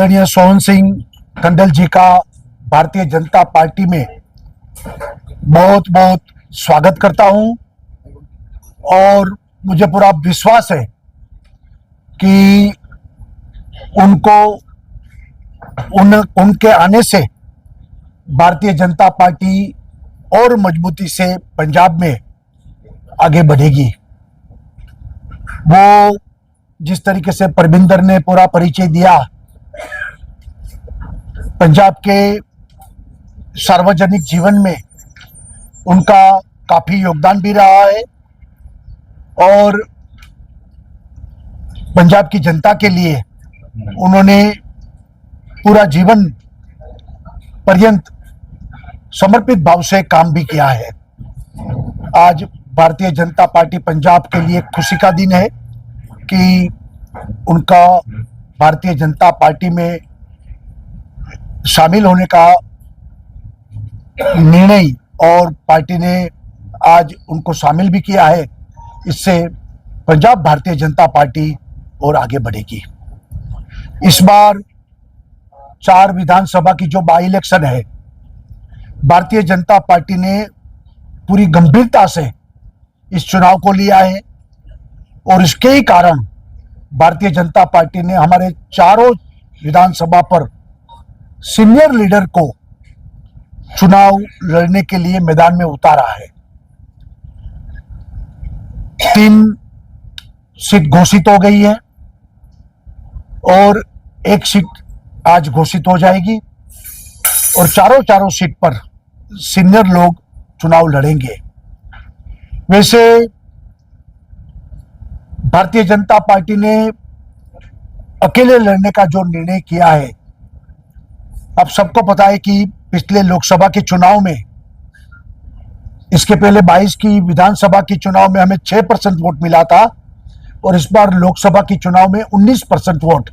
आदरणीय सोहन सिंह टंडल जी का भारतीय जनता पार्टी में बहुत बहुत स्वागत करता हूं और मुझे पूरा विश्वास है कि उनके आने से भारतीय जनता पार्टी और मजबूती से पंजाब में आगे बढ़ेगी। वो जिस तरीके से परविंदर ने पूरा परिचय दिया, पंजाब के सार्वजनिक जीवन में उनका काफी योगदान भी रहा है और पंजाब की जनता के लिए उन्होंने पूरा जीवन पर्यंत समर्पित भाव से काम भी किया है। आज भारतीय जनता पार्टी पंजाब के लिए खुशी का दिन है कि उनका भारतीय जनता पार्टी में शामिल होने का निर्णय और पार्टी ने आज उनको शामिल भी किया है। इससे पंजाब भारतीय जनता पार्टी और आगे बढ़ेगी। इस बार 4 विधानसभा की जो बाई इलेक्शन है, भारतीय जनता पार्टी ने पूरी गंभीरता से इस चुनाव को लिया है और इसके ही कारण भारतीय जनता पार्टी ने हमारे चारों विधानसभा पर सीनियर लीडर को चुनाव लड़ने के लिए मैदान में उतारा है। 3 सीट घोषित हो गई है और 1 सीट आज घोषित हो जाएगी और चारों सीट पर सीनियर लोग चुनाव लड़ेंगे। वैसे भारतीय जनता पार्टी ने अकेले लड़ने का जो निर्णय किया है, अब सबको पता है कि पिछले लोकसभा के चुनाव में, इसके पहले 22 की विधानसभा की चुनाव में हमें 6% वोट मिला था और इस बार लोकसभा की चुनाव में 19% वोट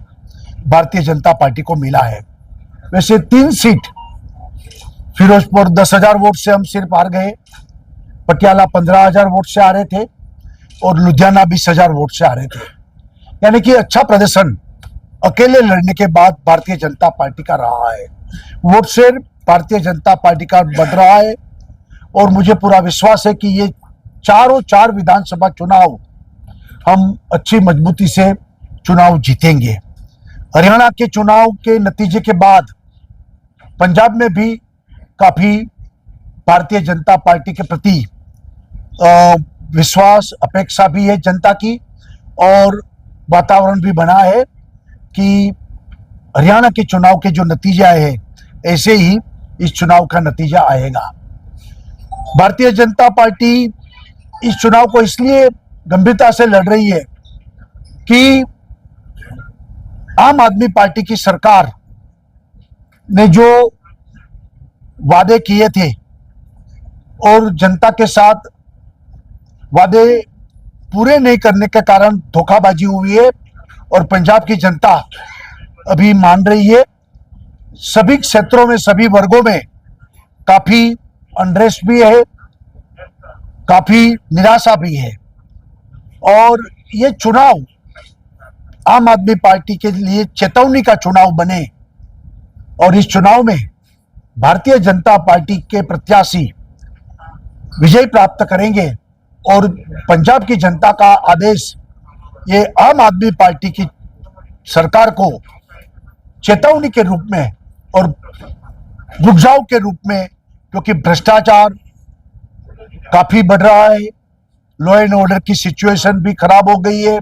भारतीय जनता पार्टी को मिला है। वैसे 3 सीट फिरोजपुर 10,000 वोट से हम सिर्फ हार गए, पटियाला 15,000 वोट से आ रहे थे और लुधियाना 20,000 वोट से आ रहे थे। यानी कि अच्छा प्रदर्शन अकेले लड़ने के बाद भारतीय जनता पार्टी का रहा है। Vote share Bharatiya Janata party का बढ़ रहा है और मुझे पूरा विश्वास है कि ये चारों 4 विधानसभा चुनाव हम अच्छी मजबूती से चुनाव जीतेंगे। हरियाणा के चुनाव के नतीजे के बाद पंजाब में भी काफी भारतीय जनता पार्टी के प्रति विश्वास, अपेक्षा भी है जनता की और वातावरण भी बना है कि हरियाणा के चुनाव के जो नतीजे आए हैं, ऐसे ही इस चुनाव का नतीजा आएगा। भारतीय जनता पार्टी इस चुनाव को इसलिए गंभीरता से लड़ रही है कि आम आदमी पार्टी की सरकार ने जो वादे किए थे और जनता के साथ वादे पूरे नहीं करने के कारण धोखाबाजी हुई है और पंजाब की जनता अभी मान रही है। सभी क्षेत्रों में, सभी वर्गों में काफी अनरेस्ट भी है, काफी निराशा भी है और ये चुनाव आम आदमी पार्टी के लिए चेतावनी का चुनाव बने और इस चुनाव में भारतीय जनता पार्टी के प्रत्याशी विजय प्राप्त करेंगे और पंजाब की जनता का आदेश ये आम आदमी पार्टी की सरकार को चेतावनी के रूप में और रुझाव के रूप में, क्योंकि भ्रष्टाचार काफी बढ़ रहा है, लॉ एंड ऑर्डर की सिचुएशन भी खराब हो गई है,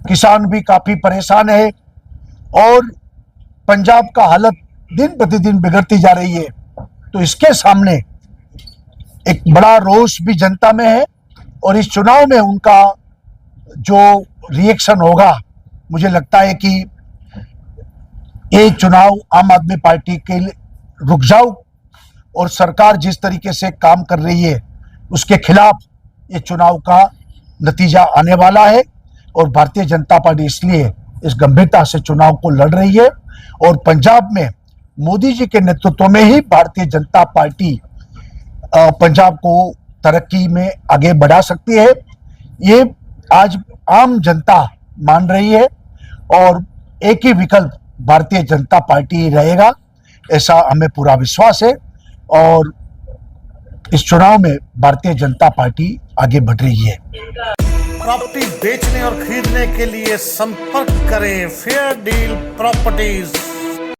किसान भी काफी परेशान है और पंजाब का हालत दिन प्रतिदिन बिगड़ती जा रही है। तो इसके सामने एक बड़ा रोष भी जनता में है और इस चुनाव में उनका जो रिएक्शन होगा, मुझे लगता है कि ये चुनाव आम आदमी पार्टी के रुझाव और सरकार जिस तरीके से काम कर रही है उसके खिलाफ ये चुनाव का नतीजा आने वाला है और भारतीय जनता पार्टी इसलिए इस गंभीरता से चुनाव को लड़ रही है और पंजाब में मोदी जी के नेतृत्व में ही भारतीय जनता पार्टी पंजाब को तरक्की में आगे बढ़ा सकती है। ये आज आम जनता मान रही है और एक ही विकल्प भारतीय जनता पार्टी रहेगा, ऐसा हमें पूरा विश्वास है। और इस चुनाव में भारतीय जनता पार्टी आगे बढ़ रही है। प्रॉपर्टी बेचने और खरीदने के लिए संपर्क करें फेयर डील प्रॉपर्टीज।